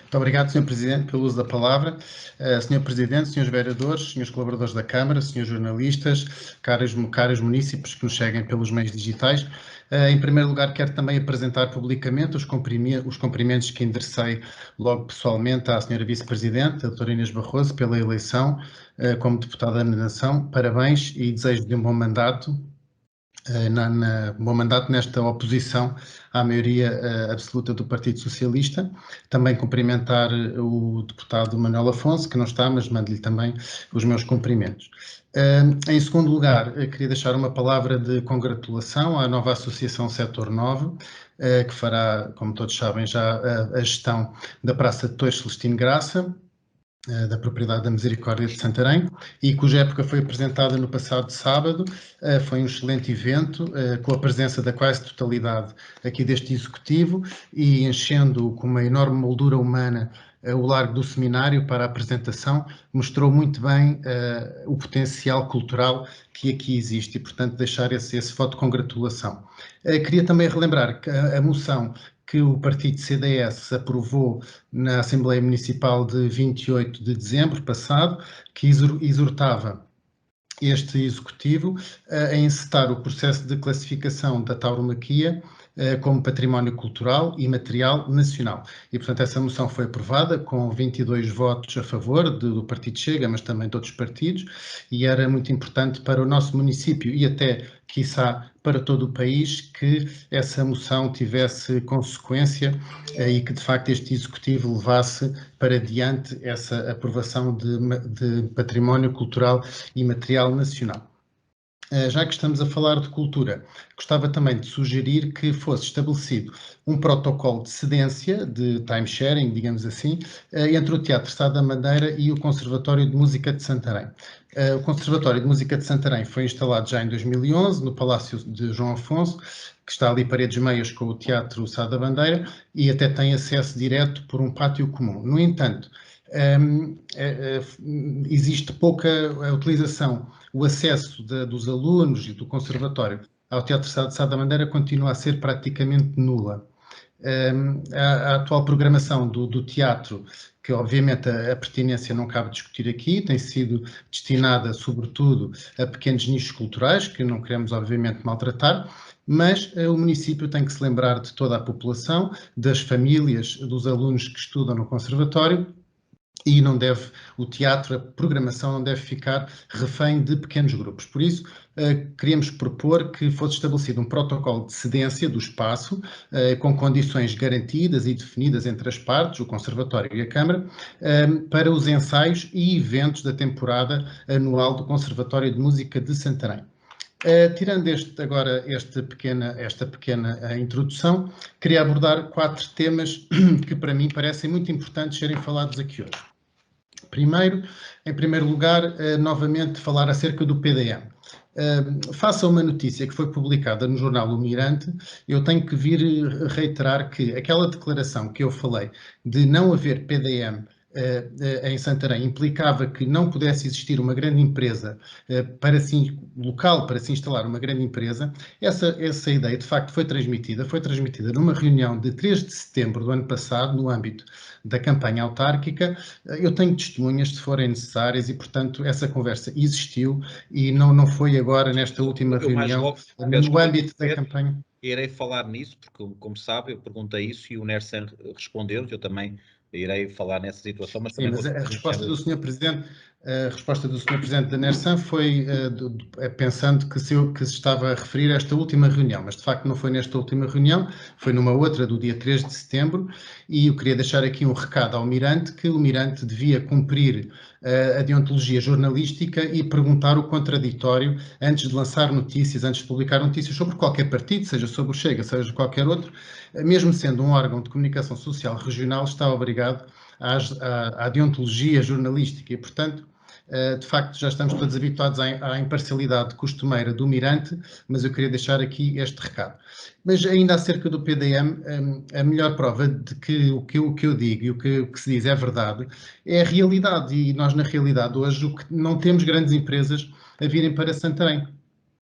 Muito obrigado, Sr. Presidente, pelo uso da palavra. Sr. Presidente, Srs. Vereadores, Srs. Colaboradores da Câmara, Srs. Jornalistas, caros munícipes que nos seguem pelos meios digitais. Em primeiro lugar, quero também apresentar publicamente os cumprimentos que enderecei logo pessoalmente à Sra. Vice-Presidente, a Dra. Inês Barroso, pela eleição como Deputada da Nação. Parabéns e desejo-lhe um bom mandato. Bom mandato nesta oposição à maioria absoluta do Partido Socialista. Também cumprimentar o deputado Manuel Afonso, que não está, mas mando-lhe também os meus cumprimentos. Em segundo lugar, queria deixar uma palavra de congratulação à nova Associação Setor 9, que fará, como todos sabem, já a gestão da Praça de Torres Celestino Graça, da propriedade da Misericórdia de Santarém, e cuja época foi apresentada no passado sábado. Foi um excelente evento, com a presença da quase totalidade aqui deste Executivo e enchendo com uma enorme moldura humana o Largo do Seminário para a apresentação, mostrou muito bem o potencial cultural que aqui existe e, portanto, deixar esse voto de congratulação. Queria também relembrar que a moção que o partido CDS aprovou na Assembleia Municipal de 28 de dezembro passado, que exortava este Executivo a encetar o processo de classificação da tauromaquia como património cultural e material nacional. E, portanto, essa moção foi aprovada com 22 votos a favor do Partido Chega, mas também de outros partidos, e era muito importante para o nosso município e até, quiçá, para todo o país, que essa moção tivesse consequência e que, de facto, este Executivo levasse para diante essa aprovação de património cultural e material nacional. Já que estamos a falar de cultura, gostava também de sugerir que fosse estabelecido um protocolo de cedência, de time-sharing, digamos assim, entre o Teatro Sá da Madeira e o Conservatório de Música de Santarém. O Conservatório de Música de Santarém foi instalado já em 2011, no Palácio de João Afonso, que está ali paredes meias com o Teatro Sá da Bandeira, e até tem acesso direto por um pátio comum. No entanto, existe pouca utilização. O acesso dos alunos e do conservatório ao Teatro Sá da Bandeira continua a ser praticamente nula. A atual programação do teatro, que obviamente a pertinência não cabe discutir aqui, tem sido destinada sobretudo a pequenos nichos culturais, que não queremos obviamente maltratar, mas o município tem que se lembrar de toda a população, das famílias, dos alunos que estudam no conservatório, e o teatro, a programação não deve ficar refém de pequenos grupos. Por isso, queríamos propor que fosse estabelecido um protocolo de cedência do espaço, com condições garantidas e definidas entre as partes, o Conservatório e a Câmara, para os ensaios e eventos da temporada anual do Conservatório de Música de Santarém. Tirando esta pequena introdução, queria abordar 4 temas que para mim parecem muito importantes serem falados aqui hoje. Em primeiro lugar, novamente falar acerca do PDM. Face a uma notícia que foi publicada no jornal O Mirante, eu tenho que vir reiterar que aquela declaração que eu falei de não haver PDM em Santarém implicava que não pudesse existir uma grande empresa local para se instalar uma grande empresa. Essa ideia, de facto, foi transmitida numa reunião de 3 de setembro do ano passado, no âmbito da campanha autárquica. Eu tenho testemunhas, se forem necessárias, e, portanto, essa conversa existiu e não foi agora, nesta última reunião, no âmbito da campanha. Irei falar nisso, porque, como sabe, eu perguntei isso e o Nersan respondeu, eu também irei falar nessa situação, mas sim, mas a resposta do Sr. Presidente, da Nersan foi pensando que se estava a referir a esta última reunião, mas de facto não foi nesta última reunião, foi numa outra do dia 3 de setembro, e eu queria deixar aqui um recado ao Mirante, que o Mirante devia cumprir a deontologia jornalística e perguntar o contraditório antes de lançar notícias, antes de publicar notícias sobre qualquer partido, seja sobre o Chega, seja qualquer outro, mesmo sendo um órgão de comunicação social regional, está obrigado à deontologia jornalística e, portanto, de facto, já estamos todos habituados à imparcialidade costumeira do Mirante, mas eu queria deixar aqui este recado. Mas ainda acerca do PDM, a melhor prova de que o que eu digo e o que se diz é verdade, é a realidade. E nós, na realidade, hoje, não temos grandes empresas a virem para Santarém.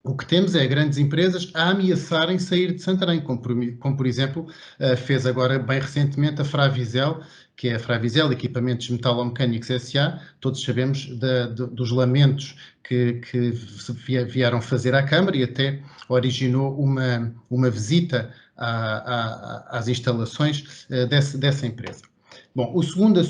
O que temos é grandes empresas a ameaçarem sair de Santarém, como por exemplo, fez agora bem recentemente a Fravisel, que é a Fravisel Equipamentos Metalomecânicos S.A. Todos sabemos dos lamentos que vieram fazer à Câmara e até originou uma visita às instalações dessa empresa. Bom, o segundo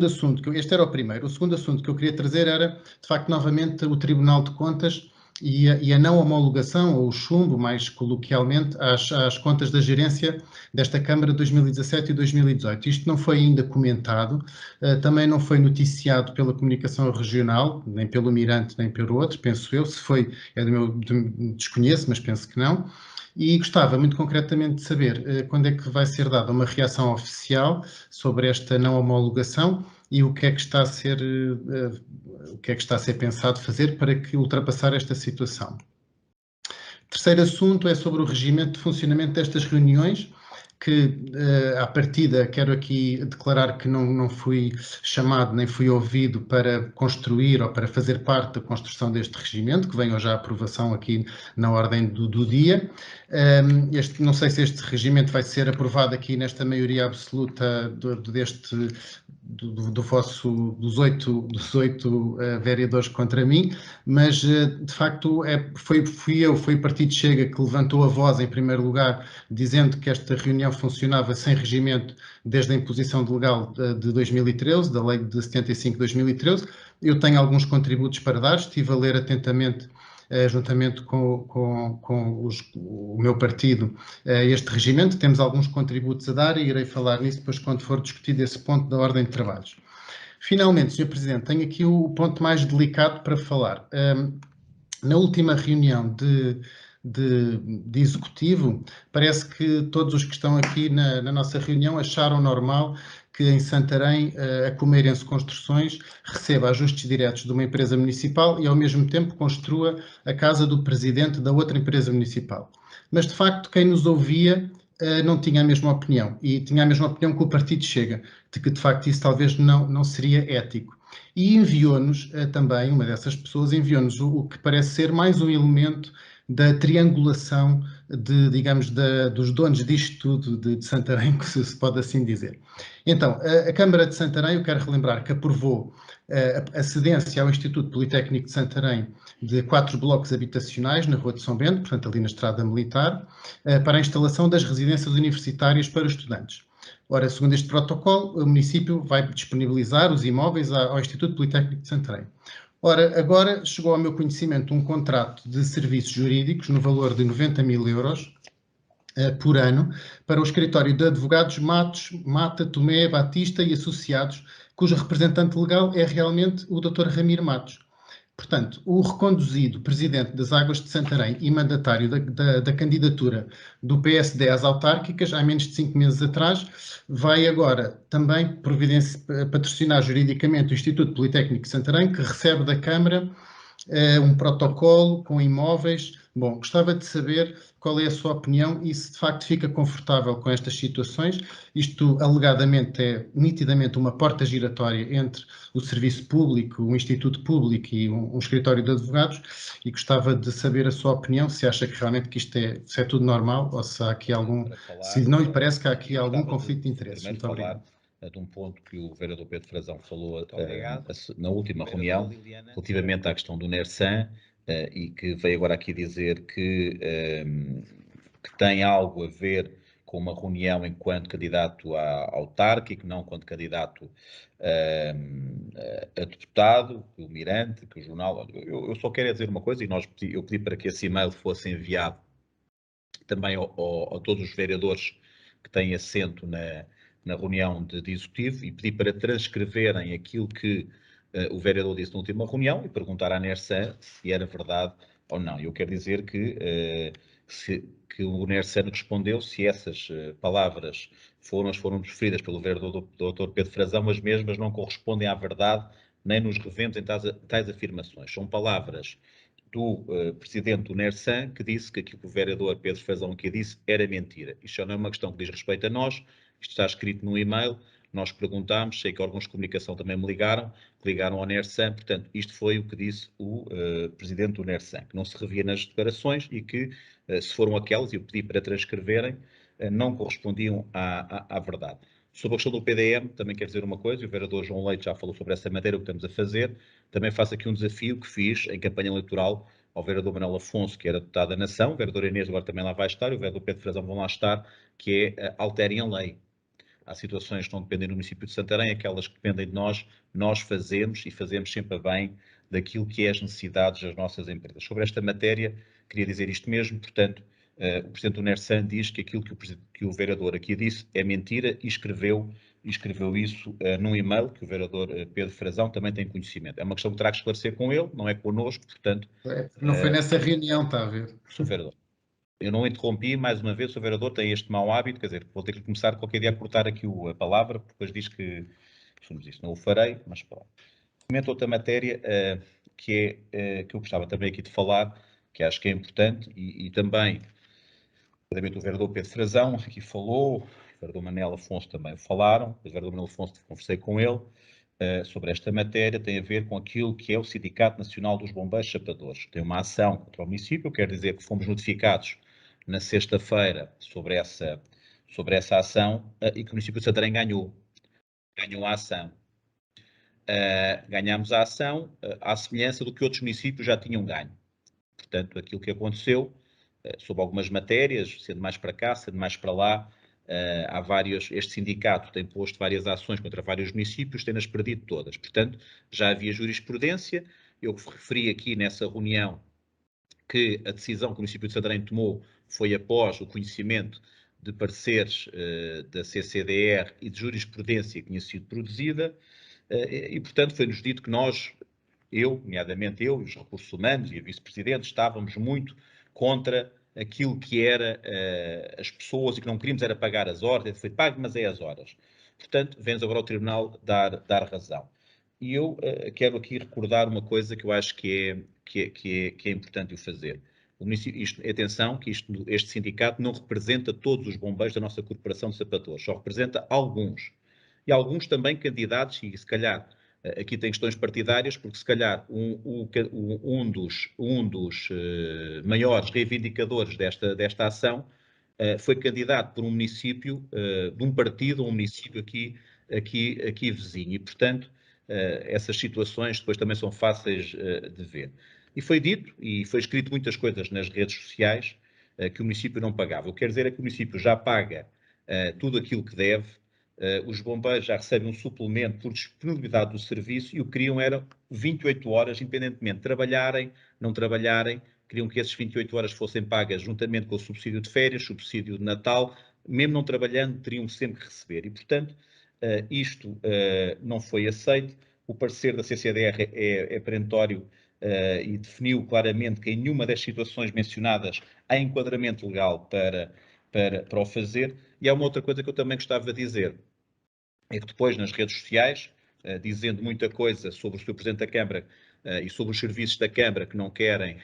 assunto, este era o primeiro, o segundo assunto que eu queria trazer era, de facto, novamente o Tribunal de Contas e a não homologação, ou o chumbo, mais coloquialmente, às contas da gerência desta Câmara de 2017 e 2018. Isto não foi ainda comentado, também não foi noticiado pela comunicação regional, nem pelo Mirante, nem pelo outro, penso eu. Se foi, desconheço, mas penso que não. E gostava muito concretamente de saber quando é que vai ser dada uma reação oficial sobre esta não homologação e o que é que está a ser pensado fazer para que ultrapassar esta situação. Terceiro assunto é sobre o regimento de funcionamento destas reuniões, que à partida quero aqui declarar que não fui chamado nem fui ouvido para construir ou para fazer parte da construção deste regimento, que venho já à aprovação aqui na ordem do dia. Não sei se este regimento vai ser aprovado aqui nesta maioria absoluta dos oito vereadores contra mim, mas de facto foi o Partido Chega que levantou a voz em primeiro lugar, dizendo que esta reunião funcionava sem regimento desde a imposição legal de 2013, da lei de 75 de 2013. Eu tenho alguns contributos para dar, estive a ler atentamente juntamente com o meu partido, este regimento. Temos alguns contributos a dar e irei falar nisso depois quando for discutido esse ponto da ordem de trabalhos. Finalmente, Sr. Presidente, tenho aqui o ponto mais delicado para falar. Na última reunião de executivo, parece que todos os que estão aqui na nossa reunião acharam normal que em Santarém a Comeirense Construções receba ajustes diretos de uma empresa municipal e ao mesmo tempo construa a casa do presidente da outra empresa municipal. Mas de facto quem nos ouvia não tinha a mesma opinião e tinha a mesma opinião que o Partido Chega, de que de facto isso talvez não seria ético. E enviou-nos também, uma dessas pessoas enviou-nos o que parece ser mais um elemento da triangulação dos donos disto tudo de Santarém, que se pode assim dizer. Então, a Câmara de Santarém, eu quero relembrar que aprovou a cedência ao Instituto Politécnico de Santarém de 4 blocos habitacionais na Rua de São Bento, portanto ali na Estrada Militar, para a instalação das residências universitárias para estudantes. Ora, segundo este protocolo, o município vai disponibilizar os imóveis ao Instituto Politécnico de Santarém. Ora, agora chegou ao meu conhecimento um contrato de serviços jurídicos no valor de 90 mil euros por ano para o escritório de advogados Mata, Tomé, Batista e Associados, cujo representante legal é realmente o Dr. Ramiro Matos. Portanto, o reconduzido presidente das Águas de Santarém e mandatário da candidatura do PSD às autárquicas, há menos de 5 meses atrás, vai agora também patrocinar juridicamente o Instituto Politécnico de Santarém, que recebe da Câmara um protocolo com imóveis. Bom, gostava de saber qual é a sua opinião e se de facto fica confortável com estas situações. Isto, alegadamente, é nitidamente uma porta giratória entre o serviço público, o instituto público e um escritório de advogados, e gostava de saber a sua opinião, se acha que realmente que isto se é tudo normal ou se há aqui se não lhe parece que há aqui algum conflito de interesses. Muito obrigado. De um ponto que o vereador Pedro Frazão falou na última reunião, relativamente à questão do NERSAN, e que veio agora aqui dizer que tem algo a ver com uma reunião enquanto candidato autárquico, não enquanto candidato a deputado, que o Mirante, que o jornal... Eu só quero dizer uma coisa, e eu pedi para que esse e-mail fosse enviado também a todos os vereadores que têm assento na reunião de executivo, e pedi para transcreverem aquilo que o vereador disse na última reunião e perguntar à NERSAN se era verdade ou não. Eu quero dizer que o NERSAN respondeu se essas palavras foram desferidas pelo vereador Dr. Pedro Frazão, as mesmas não correspondem à verdade, nem nos revemos em tais afirmações. São palavras do presidente do NERSAN, que disse que aquilo que o vereador Pedro Frazão aqui disse era mentira. Isto já não é uma questão que diz respeito a nós, isto está escrito no e-mail, nós perguntámos, sei que órgãos de comunicação também me ligaram ao NERSAM, portanto, isto foi o que disse o presidente do NERSAM, que não se revia nas declarações e que, se foram aquelas, e eu pedi para transcreverem, não correspondiam à verdade. Sobre a questão do PDM, também quero dizer uma coisa, e o vereador João Leite já falou sobre essa matéria, o que estamos a fazer. Também faço aqui um desafio que fiz em campanha eleitoral ao vereador Manuel Afonso, que era deputado da Nação, o vereador Inês agora também lá vai estar, e o vereador Pedro Frazão vão lá estar, que é alterem a lei. Há situações que não dependem do município de Santarém, aquelas que dependem de nós fazemos e fazemos sempre a bem daquilo que é as necessidades das nossas empresas. Sobre esta matéria, queria dizer isto mesmo, portanto, o Presidente do NERSAM diz que aquilo que o vereador aqui disse é mentira e escreveu isso num e-mail que o vereador Pedro Frazão também tem conhecimento. É uma questão que terá que esclarecer com ele, não é connosco, portanto... Não foi nessa reunião, está a ver? Sou vereador. Eu não interrompi, mais uma vez, o vereador tem este mau hábito, quer dizer, vou ter que começar qualquer dia a cortar aqui a palavra, porque depois diz que somos isso. Não o farei, mas pronto. Comento outra matéria que eu gostava também aqui de falar, que acho que é importante, e também, o vereador Pedro Frazão aqui falou, o vereador Manel Afonso também falaram, o vereador Manel Afonso, conversei com ele sobre esta matéria, tem a ver com aquilo que é o Sindicato Nacional dos Bombeiros Chapadores. Tem uma ação contra o município, quero dizer que fomos notificados na sexta-feira sobre essa ação e que o município de Santarém ganhou a ação. Ganhámos a ação à semelhança do que outros municípios já tinham ganho. Portanto, aquilo que aconteceu, sobre algumas matérias, sendo mais para cá, sendo mais para lá, este sindicato tem posto várias ações contra vários municípios, tem-nas perdido todas. Portanto, já havia jurisprudência. Eu referi aqui nessa reunião que a decisão que o município de Santarém tomou foi após o conhecimento de pareceres da CCDR e de jurisprudência que tinha sido produzida, e, portanto, foi-nos dito que nomeadamente eu, e os recursos humanos e a vice-presidente, estávamos muito contra aquilo que era as pessoas e que não queríamos era pagar as horas, foi pago, mas é as horas. Portanto, vem agora ao Tribunal dar razão. E eu quero aqui recordar uma coisa que eu acho que é importante o fazer. O município, atenção, que este sindicato não representa todos os bombeiros da nossa Corporação de Sapatores, só representa alguns. E alguns também candidatos, e se calhar aqui tem questões partidárias, porque se calhar um dos maiores reivindicadores desta ação foi candidato por um município, de um partido, um município aqui vizinho. E, portanto, essas situações depois também são fáceis de ver. E foi dito, e foi escrito muitas coisas nas redes sociais, que o município não pagava. Eu quero dizer é que o município já paga tudo aquilo que deve, os bombeiros já recebem um suplemento por disponibilidade do serviço e o que queriam era 28 horas, independentemente de trabalharem, não trabalharem, queriam que essas 28 horas fossem pagas juntamente com o subsídio de férias, subsídio de Natal, mesmo não trabalhando, teriam sempre que receber. E, portanto, isto não foi aceito. O parecer da CCDR é perentório e definiu claramente que em nenhuma das situações mencionadas há enquadramento legal para o fazer. E há uma outra coisa que eu também gostava de dizer, é que depois nas redes sociais, dizendo muita coisa sobre o Sr. Presidente da Câmara e sobre os serviços da Câmara que não querem,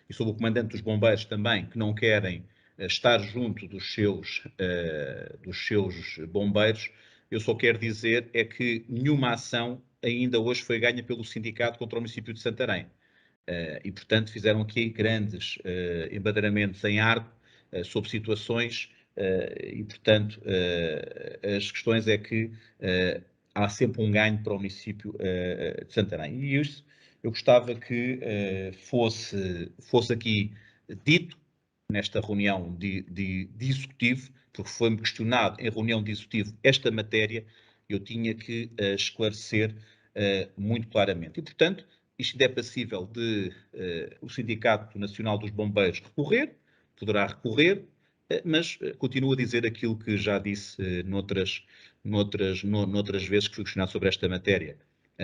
e sobre o Comandante dos Bombeiros também, que não querem estar junto dos seus bombeiros, eu só quero dizer é que nenhuma ação ainda hoje foi ganha pelo sindicato contra o município de Santarém. E, portanto, fizeram aqui grandes embadramentos em arco sobre situações e, portanto, as questões é que há sempre um ganho para o município de Santarém. E isso eu gostava que fosse aqui dito nesta reunião de executivo, porque foi-me questionado em reunião de executivo esta matéria, eu tinha que esclarecer muito claramente. E, portanto, isto ainda é passível de o Sindicato Nacional dos Bombeiros recorrer, poderá recorrer, mas continuo a dizer aquilo que já disse noutras vezes que fui questionado sobre esta matéria.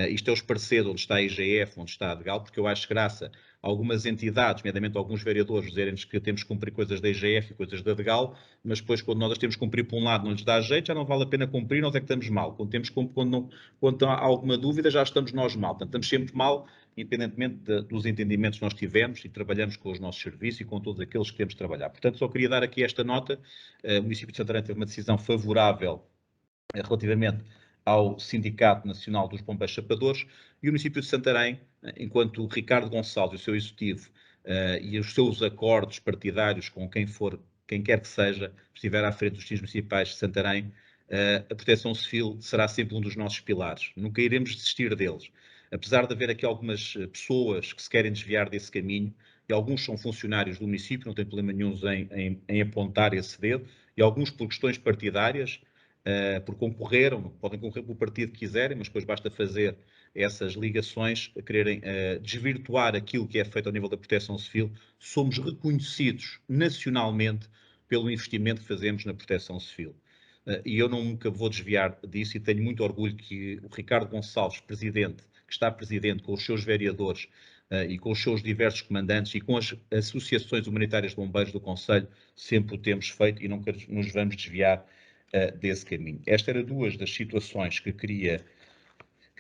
Isto é os pareceres onde está a IGF, onde está a DGAL, porque eu acho graça a algumas entidades, nomeadamente alguns vereadores, dizerem-nos que temos que cumprir coisas da IGF e coisas da DGAL, mas depois quando nós as temos que cumprir por um lado não lhes dá jeito, já não vale a pena cumprir, nós é que estamos mal. Quando há alguma dúvida já estamos nós mal. Portanto, estamos sempre mal, independentemente dos entendimentos que nós tivemos e trabalhamos com os nossos serviços e com todos aqueles que temos de trabalhar. Portanto, só queria dar aqui esta nota. O município de Santarém teve uma decisão favorável relativamente ao Sindicato Nacional dos Bombeiros Chapadores, e o município de Santarém, enquanto o Ricardo Gonçalves e o seu executivo e os seus acordos partidários com quem quer que seja, estiver à frente dos destinos municipais de Santarém, a proteção civil será sempre um dos nossos pilares. Nunca iremos desistir deles. Apesar de haver aqui algumas pessoas que se querem desviar desse caminho, e alguns são funcionários do município, não tem problema nenhum em apontar esse dedo, e alguns por questões partidárias, porque concorreram, podem concorrer pelo partido que quiserem, mas depois basta fazer essas ligações, a quererem desvirtuar aquilo que é feito ao nível da proteção civil. Somos reconhecidos nacionalmente pelo investimento que fazemos na proteção civil. E eu nunca vou desviar disso, e tenho muito orgulho que o Ricardo Gonçalves, presidente, que está presidente com os seus vereadores e com os seus diversos comandantes e com as associações humanitárias de bombeiros do Conselho, sempre o temos feito e nunca nos vamos desviar desse caminho. Esta era duas das situações que queria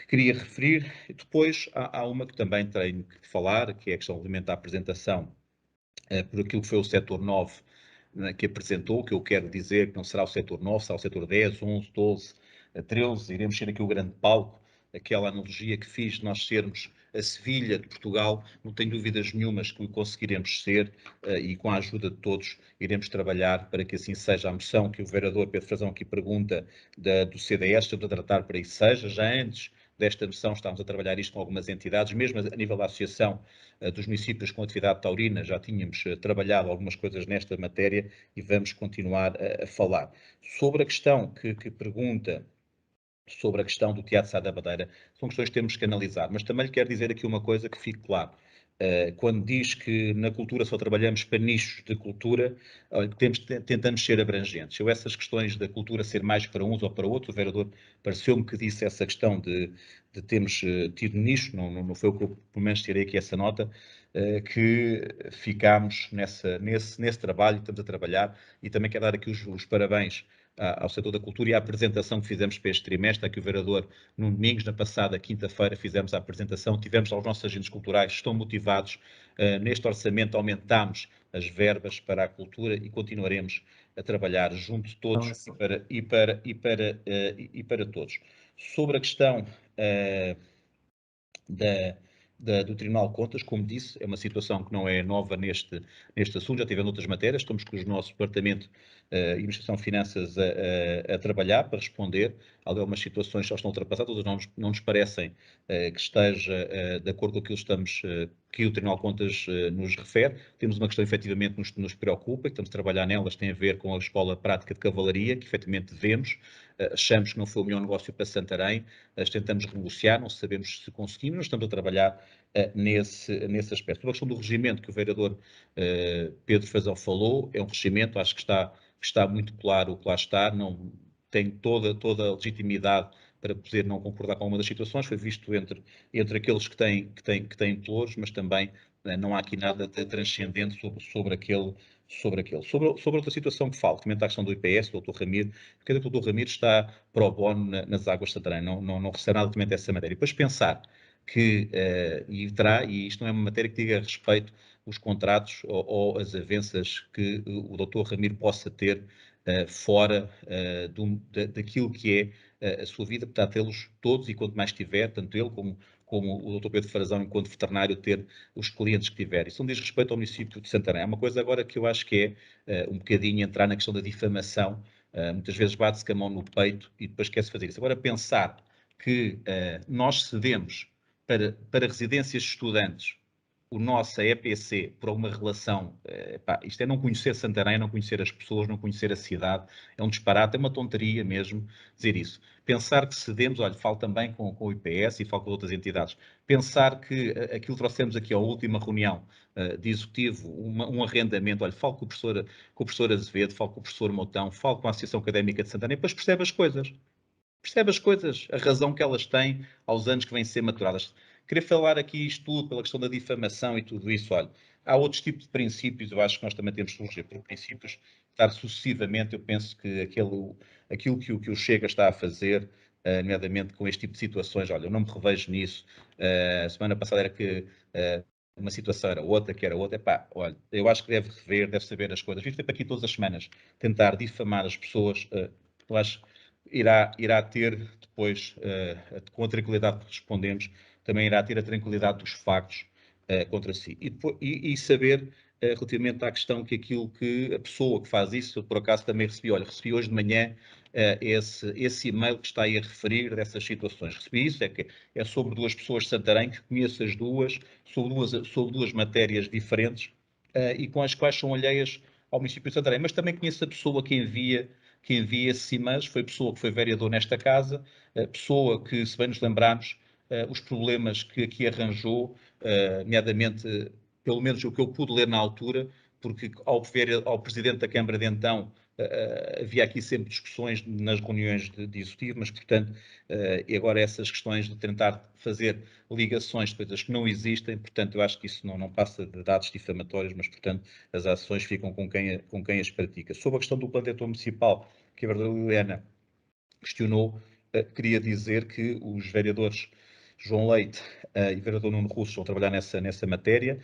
referir. Depois há uma que também tenho que falar, que é a questão relativamente à apresentação por aquilo que foi o setor 9 que apresentou, que eu quero dizer que não será o setor 9, será o setor 10, 11, 12, 13, iremos ser aqui o grande palco, aquela analogia que fiz de nós sermos a Sevilha de Portugal, não tenho dúvidas nenhumas que o conseguiremos ser e com a ajuda de todos iremos trabalhar para que assim seja. A moção que o vereador Pedro Frazão aqui pergunta do CDS, estou a tratar para isso seja, já antes desta moção estávamos a trabalhar isto com algumas entidades, mesmo a nível da Associação dos Municípios com Atividade Taurina, já tínhamos trabalhado algumas coisas nesta matéria e vamos continuar a falar. Sobre a questão que pergunta, sobre a questão do Teatro Sá da Madeira, são questões que temos que analisar, mas também lhe quero dizer aqui uma coisa que fique claro. Quando diz que na cultura só trabalhamos para nichos de cultura, tentamos ser abrangentes. Eu, essas questões da cultura ser mais para uns ou para outros, o vereador pareceu-me que disse essa questão de termos tido nicho, não foi o que eu pelo menos tirei aqui essa nota, que ficámos nesse trabalho, estamos a trabalhar, e também quero dar aqui os parabéns ao setor da cultura e à apresentação que fizemos para este trimestre. Aqui o vereador, no domingo, na passada quinta-feira, fizemos a apresentação, tivemos aos nossos agentes culturais, estão motivados. Neste orçamento aumentámos as verbas para a cultura e continuaremos a trabalhar junto de todos e para todos. Sobre a questão do Tribunal de Contas, como disse, é uma situação que não é nova neste assunto, já tivemos outras matérias, estamos com o nosso Departamento de Administração de Finanças a trabalhar para responder. Algumas situações já estão ultrapassadas, outras não nos parecem que esteja de acordo com aquilo que o Tribunal de Contas nos refere. Temos uma questão efetivamente que nos preocupa, que estamos a trabalhar nelas, tem a ver com a Escola Prática de Cavalaria, que efetivamente devemos. Achamos que não foi o melhor negócio para Santarém, tentamos renegociar, não sabemos se conseguimos, mas estamos a trabalhar nesse aspecto. Sobre a questão do regimento que o vereador Pedro Frazão falou, é um regimento, acho que está muito claro o que lá está, não tem toda a legitimidade para poder não concordar com alguma das situações, foi visto entre aqueles que têm pelouros, mas também não há aqui nada de transcendente sobre aquele. Sobre outra situação que falo, comenta a questão do IPS, do Dr. Ramiro, porque o Dr. Ramiro está pro bono nas águas de Santarém, não recebe nada relativamente a essa matéria. E depois pensar que, e isto não é uma matéria que diga respeito os contratos ou as avanças que o Dr. Ramiro possa ter fora daquilo que é a sua vida, portanto, tê-los todos e quanto mais tiver, tanto ele como o Dr. Pedro Frazão, enquanto veterinário, ter os clientes que tiver. Isso não diz respeito ao município de Santarém. É uma coisa agora que eu acho que é um bocadinho entrar na questão da difamação. Muitas vezes bate-se com a mão no peito e depois quer-se fazer isso. Agora, pensar que nós cedemos para residências de estudantes o nosso EPC por uma relação, isto é não conhecer Santarém, não conhecer as pessoas, não conhecer a cidade, é um disparate, é uma tonteria mesmo dizer isso. Pensar que cedemos, olha, falo também com o IPS e falo com outras entidades, pensar que aquilo que trouxemos aqui à última reunião de executivo, um arrendamento, olha, falo com o professor Azevedo, falo com o professor Moutão, falo com a Associação Académica de Santarém, depois percebe as coisas, a razão que elas têm aos anos que vêm ser maturadas. Queria falar aqui isto tudo pela questão da difamação e tudo isso, olha, há outros tipos de princípios, eu acho que nós também temos que surgir por princípios, estar sucessivamente, eu penso que aquilo que o Chega está a fazer, nomeadamente com este tipo de situações, olha, eu não me revejo nisso, a semana passada era que uma situação era outra, que era outra, olha, eu acho que deve rever, deve saber as coisas, vive sempre aqui todas as semanas, tentar difamar as pessoas, eu acho irá ter depois, com a tranquilidade que respondemos, também irá ter a tranquilidade dos factos contra si. E saber, relativamente à questão que aquilo que a pessoa que faz isso, eu por acaso também recebi hoje de manhã esse e-mail que está aí a referir dessas situações. Recebi isso, é sobre duas pessoas de Santarém, que conheço as duas, sobre duas matérias diferentes, e com as quais são alheias ao município de Santarém, mas também conheço a pessoa que envia esses e-mails, foi pessoa que foi vereador nesta casa, pessoa que, se bem nos lembrarmos, os problemas que aqui arranjou, nomeadamente, pelo menos o que eu pude ler na altura, porque ao Presidente da Câmara de então, havia aqui sempre discussões nas reuniões de executivo, mas, portanto, e agora essas questões de tentar fazer ligações de coisas que não existem, portanto, eu acho que isso não passa de dados difamatórios, mas, portanto, as ações ficam com quem as pratica. Sobre a questão do plano diretor municipal, que a vereadora Liliana questionou, queria dizer que os vereadores João Leite e o vereador Nuno Russo estão a trabalhar nessa matéria,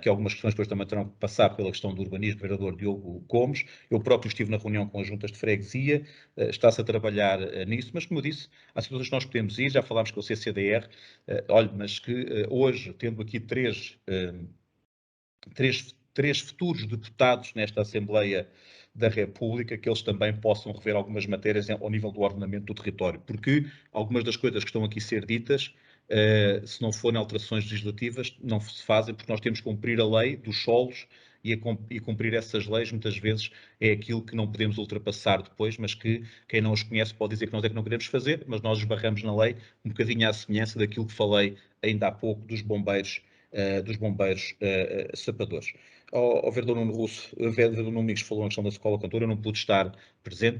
que algumas questões depois também terão que passar pela questão do urbanismo, o vereador Diogo Gomes. Eu próprio estive na reunião com as juntas de freguesia, está-se a trabalhar nisso, mas como eu disse, há situações que nós podemos ir, já falámos com o CCDR, olha, mas que hoje, tendo aqui três futuros deputados nesta Assembleia da República, que eles também possam rever algumas matérias ao nível do ordenamento do território, porque algumas das coisas que estão aqui a ser ditas, se não forem alterações legislativas, não se fazem, porque nós temos que cumprir a lei dos solos e cumprir essas leis muitas vezes é aquilo que não podemos ultrapassar depois, mas que quem não os conhece pode dizer que nós é que não queremos fazer, mas nós esbarramos na lei um bocadinho à semelhança daquilo que falei ainda há pouco dos bombeiros sapadores. Ao vereador Nuno Russo, o vereador Nuno Migues falou na questão da escola cantora, eu não pude estar presente,